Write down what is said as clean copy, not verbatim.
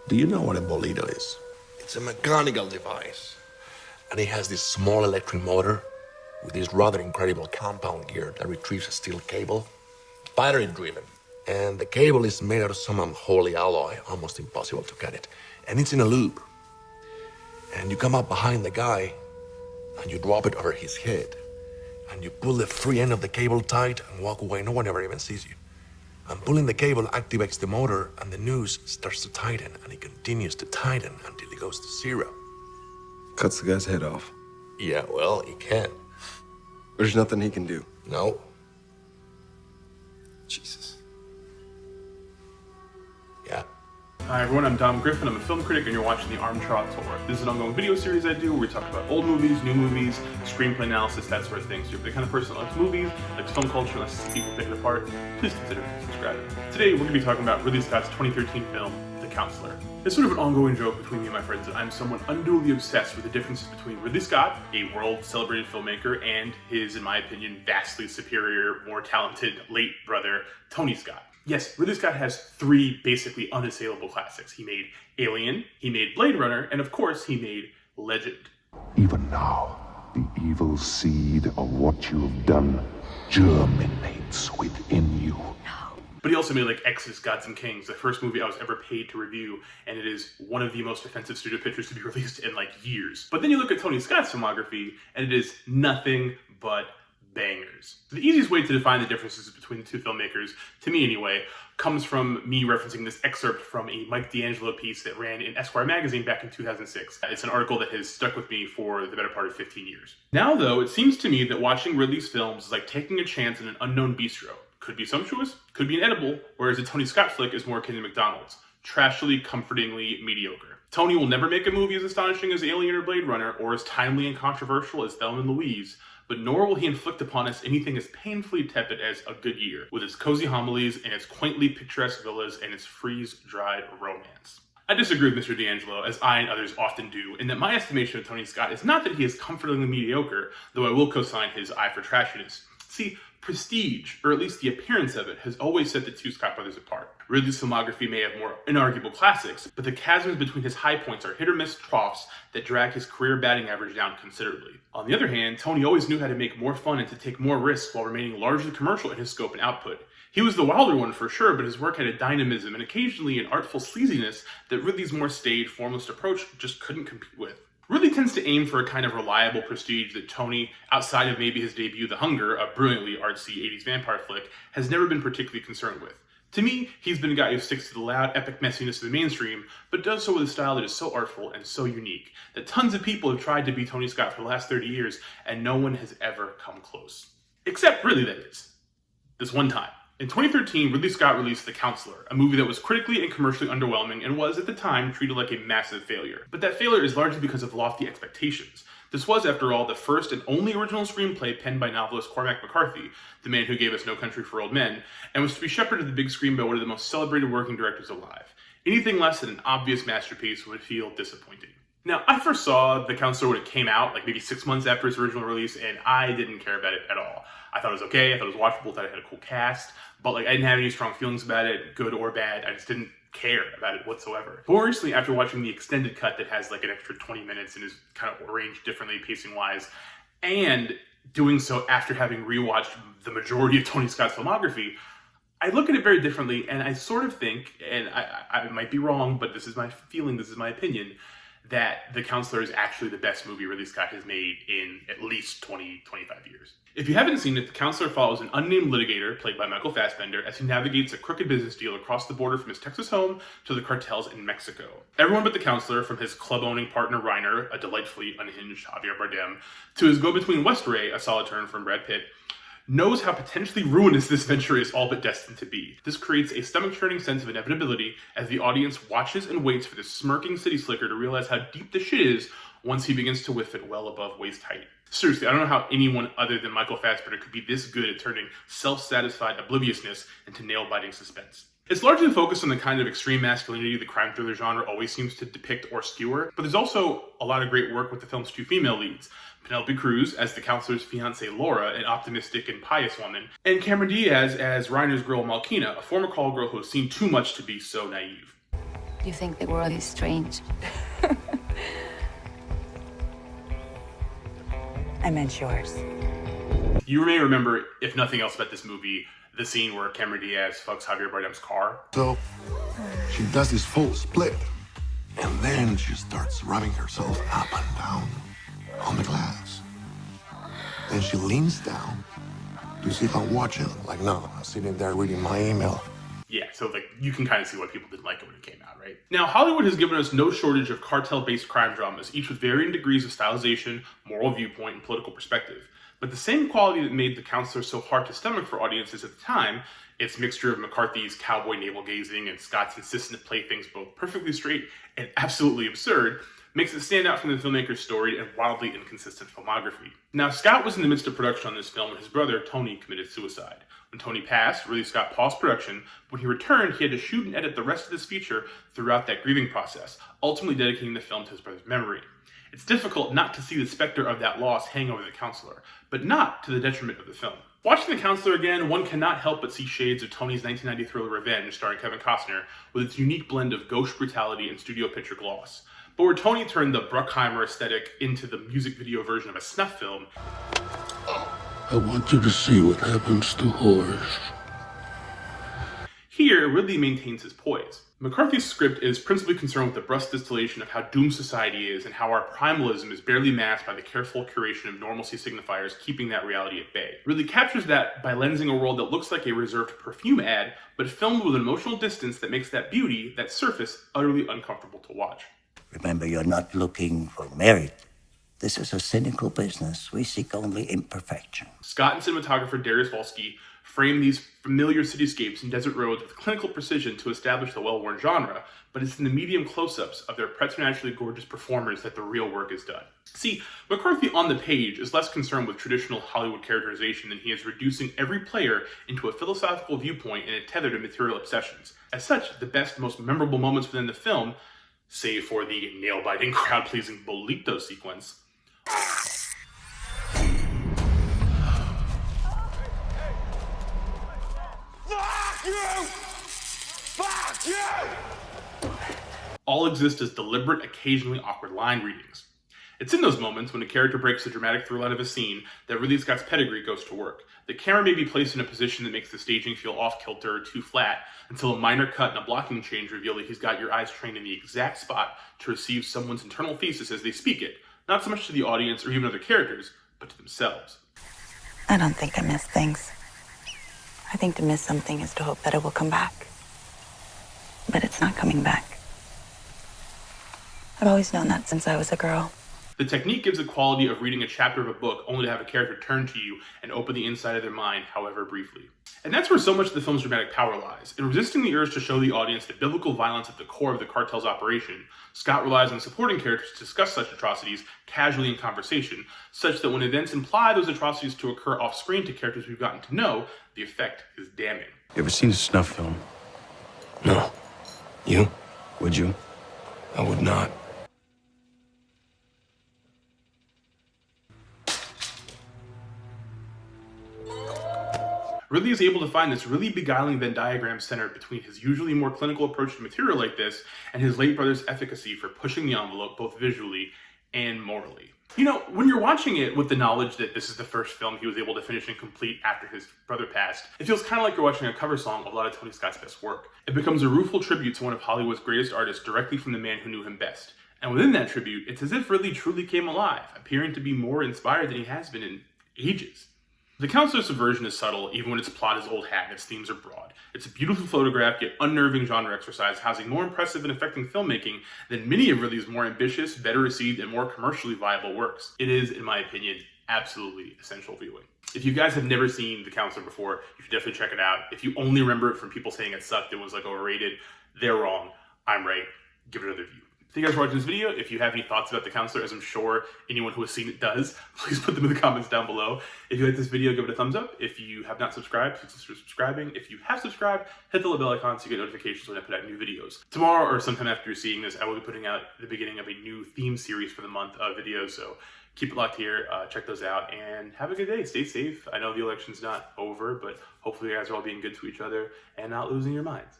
Do you know what a bolito is? It's a mechanical device. And it has this small electric motor with this rather incredible compound gear that retrieves a steel cable. Battery driven. And the cable is made out of some unholy alloy, almost impossible to cut it. And it's in a loop. And you come up behind the guy and you drop it over his head. And you pull the free end of the cable tight and walk away. No one ever even sees you. And pulling the cable activates the motor and the noose starts to tighten, and it continues to tighten until it goes to zero. Cuts the guy's head off. Yeah, well, he can. There's nothing he can do. No. Jesus. Yeah. Hi everyone, I'm Dom Griffin, I'm a film critic, and you're watching the Armchair Auteur. This is an ongoing video series I do where we talk about old movies, new movies, screenplay analysis, that sort of thing. So if you're the kind of person that likes movies, likes film culture, and likes to see people pick it apart, please consider subscribing. Today we're going to be talking about Ridley Scott's 2013 film, The Counselor. It's sort of an ongoing joke between me and my friends that I'm somewhat unduly obsessed with the differences between Ridley Scott, a world-celebrated filmmaker, and his, in my opinion, vastly superior, more talented late brother, Tony Scott. Yes, Ridley Scott has three basically unassailable classics. He made Alien, he made Blade Runner, and of course he made Legend. Even now, the evil seed of what you have done germinates within you. But he also made like Exodus, Gods and Kings, the first movie I was ever paid to review, and it is one of the most offensive studio pictures to be released in like years. But then you look at Tony Scott's filmography, and it is nothing but bangers. The easiest way to define the differences between the two filmmakers, to me anyway, comes from me referencing this excerpt from a Mike D'Angelo piece that ran in Esquire magazine back in 2006. It's an article that has stuck with me for the better part of 15 years. Now though, it seems to me that watching Ridley's films is like taking a chance in an unknown bistro. Could be sumptuous, could be inedible, whereas a Tony Scott flick is more akin to McDonald's. Trashily, comfortingly mediocre. Tony will never make a movie as astonishing as Alien or Blade Runner, or as timely and controversial as Thelma and Louise, but nor will he inflict upon us anything as painfully tepid as A Good Year, with its cozy homilies and its quaintly picturesque villas and its freeze-dried romance. I disagree with Mr. D'Angelo, as I and others often do, in that my estimation of Tony Scott is not that he is comfortingly mediocre, though I will co-sign his eye for trashiness. See, prestige, or at least the appearance of it, has always set the two Scott brothers apart. Ridley's filmography may have more inarguable classics, but the chasms between his high points are hit-or-miss troughs that drag his career batting average down considerably. On the other hand, Tony always knew how to make more fun and to take more risks while remaining largely commercial in his scope and output. He was the wilder one for sure, but his work had a dynamism and occasionally an artful sleaziness that Ridley's more staid, formalist approach just couldn't compete with. Ridley tends to aim for a kind of reliable prestige that Tony, outside of maybe his debut The Hunger, a brilliantly artsy 80s vampire flick, has never been particularly concerned with. To me, he's been a guy who sticks to the loud, epic messiness of the mainstream, but does so with a style that is so artful and so unique that tons of people have tried to be Tony Scott for the last 30 years, and no one has ever come close. Except, really, that is. This one time. In 2013, Ridley Scott released The Counselor, a movie that was critically and commercially underwhelming and was, at the time, treated like a massive failure. But that failure is largely because of lofty expectations. This was, after all, the first and only original screenplay penned by novelist Cormac McCarthy, the man who gave us No Country for Old Men, and was to be shepherded to the big screen by one of the most celebrated working directors alive. Anything less than an obvious masterpiece would feel disappointing. Now, I first saw The Counselor when it came out, like maybe 6 months after its original release, and I didn't care about it at all. I thought it was okay, I thought it was watchable, I thought it had a cool cast, but like I didn't have any strong feelings about it, good or bad. I just didn't care about it whatsoever. But more recently, after watching the extended cut that has like an extra 20 minutes and is kind of arranged differently pacing-wise, and doing so after having rewatched the majority of Tony Scott's filmography, I look at it very differently, and I sort of think, and I might be wrong, but this is my feeling, this is my opinion, that The Counselor is actually the best movie Ridley Scott has made in at least 20-25 years. If you haven't seen it, The Counselor follows an unnamed litigator, played by Michael Fassbender, as he navigates a crooked business deal across the border from his Texas home to the cartels in Mexico. Everyone but the counselor, from his club-owning partner Reiner, a delightfully unhinged Javier Bardem, to his go-between West Ray, a solid turn from Brad Pitt, knows how potentially ruinous this venture is all but destined to be. This creates a stomach-churning sense of inevitability as the audience watches and waits for this smirking city slicker to realize how deep the shit is once he begins to whiff it well above waist height. Seriously, I don't know how anyone other than Michael Fassbender could be this good at turning self-satisfied obliviousness into nail-biting suspense. It's largely focused on the kind of extreme masculinity the crime thriller genre always seems to depict or skewer, but there's also a lot of great work with the film's two female leads. Penelope Cruz as the counselor's fiancée Laura, an optimistic and pious woman, and Cameron Diaz as Reiner's girl Malkina, a former call girl who has seen too much to be so naive. You think the world is strange? I meant yours. You may remember, if nothing else about this movie, the scene where Cameron Diaz fucks Javier Bardem's car. So she does this full split, and then she starts rubbing herself up and down on the glass. Then she leans down to see if I'm watching. Like, no, I'm sitting there reading my email. Yeah, so like you can kind of see why people didn't like it when it came out, right? Now, Hollywood has given us no shortage of cartel-based crime dramas, each with varying degrees of stylization, moral viewpoint, and political perspective. But the same quality that made The Counselor so hard to stomach for audiences at the time, its mixture of McCarthy's cowboy navel-gazing and Scott's insistence to play things both perfectly straight and absolutely absurd, makes it stand out from the filmmaker's storied and wildly inconsistent filmography. Now, Scott was in the midst of production on this film when his brother, Tony, committed suicide. When Tony passed, Ridley Scott paused production. When he returned, he had to shoot and edit the rest of this feature throughout that grieving process, ultimately dedicating the film to his brother's memory. It's difficult not to see the specter of that loss hang over The Counselor, but not to the detriment of the film. Watching The Counselor again, one cannot help but see shades of Tony's 1990 thriller Revenge, starring Kevin Costner, with its unique blend of gauche brutality and studio picture gloss. But where Tony turned the Bruckheimer aesthetic into the music video version of a snuff film, I want you to see what happens to Horace. here Ridley maintains his poise. McCarthy's script is principally concerned with the brusque distillation of how doomed society is and how our primalism is barely masked by the careful curation of normalcy signifiers keeping that reality at bay. Ridley captures that by lensing a world that looks like a reserved perfume ad, but filmed with an emotional distance that makes that beauty, that surface, utterly uncomfortable to watch. Remember, you're not looking for merit. This is a cynical business. We seek only imperfection. Scott and cinematographer Darius Volsky frame these familiar cityscapes and desert roads with clinical precision to establish the well-worn genre, but it's in the medium close-ups of their preternaturally gorgeous performers that the real work is done. See, McCarthy on the page is less concerned with traditional Hollywood characterization than he is reducing every player into a philosophical viewpoint and a tether to material obsessions. As such, the best, most memorable moments within the film, save for the nail-biting, crowd-pleasing Bolito sequence, all exist as deliberate, occasionally awkward line readings. It's in those moments, when a character breaks the dramatic through line of a scene, that Ridley Scott's pedigree goes to work. The camera may be placed in a position that makes the staging feel off-kilter or too flat, until a minor cut and a blocking change reveal that he's got your eyes trained in the exact spot to receive someone's internal thesis as they speak it, not so much to the audience or even other characters, but to themselves. I don't think I miss things. I think to miss something is to hope that it will come back. But it's not coming back. I've always known that since I was a girl. The technique gives the quality of reading a chapter of a book only to have a character turn to you and open the inside of their mind, however briefly. And that's where so much of the film's dramatic power lies. In resisting the urge to show the audience the biblical violence at the core of the cartel's operation, Scott relies on supporting characters to discuss such atrocities casually in conversation, such that when events imply those atrocities to occur off-screen to characters we've gotten to know, the effect is damning. You ever seen a snuff film? No. You? Would you? I would not. Ridley is able to find this really beguiling Venn diagram center between his usually more clinical approach to material like this and his late brother's efficacy for pushing the envelope both visually and morally. You know, when you're watching it with the knowledge that this is the first film he was able to finish and complete after his brother passed, it feels kind of like you're watching a cover song of a lot of Tony Scott's best work. It becomes a rueful tribute to one of Hollywood's greatest artists directly from the man who knew him best. And within that tribute, it's as if Ridley truly came alive, appearing to be more inspired than he has been in ages. The Counselor's subversion is subtle, even when its plot is old hat and its themes are broad. It's a beautiful photograph, yet unnerving genre exercise, housing more impressive and affecting filmmaking than many of Ridley's more ambitious, better received, and more commercially viable works. It is, in my opinion, absolutely essential viewing. If you guys have never seen The Counselor before, you should definitely check it out. If you only remember it from people saying it sucked and was like overrated, they're wrong. I'm right. Give it another view. Thank you guys for watching this video. If you have any thoughts about The Counselor, as I'm sure anyone who has seen it does, please put them in the comments down below. If you like this video, give it a thumbs up. If you have not subscribed, please consider subscribing. If you have subscribed, hit the little bell icon so you get notifications when I put out new videos. Tomorrow, or sometime after you're seeing this, I will be putting out the beginning of a new theme series for the month of videos, so keep it locked here, check those out, and have a good day. Stay safe. I know the election's not over, but hopefully you guys are all being good to each other and not losing your minds.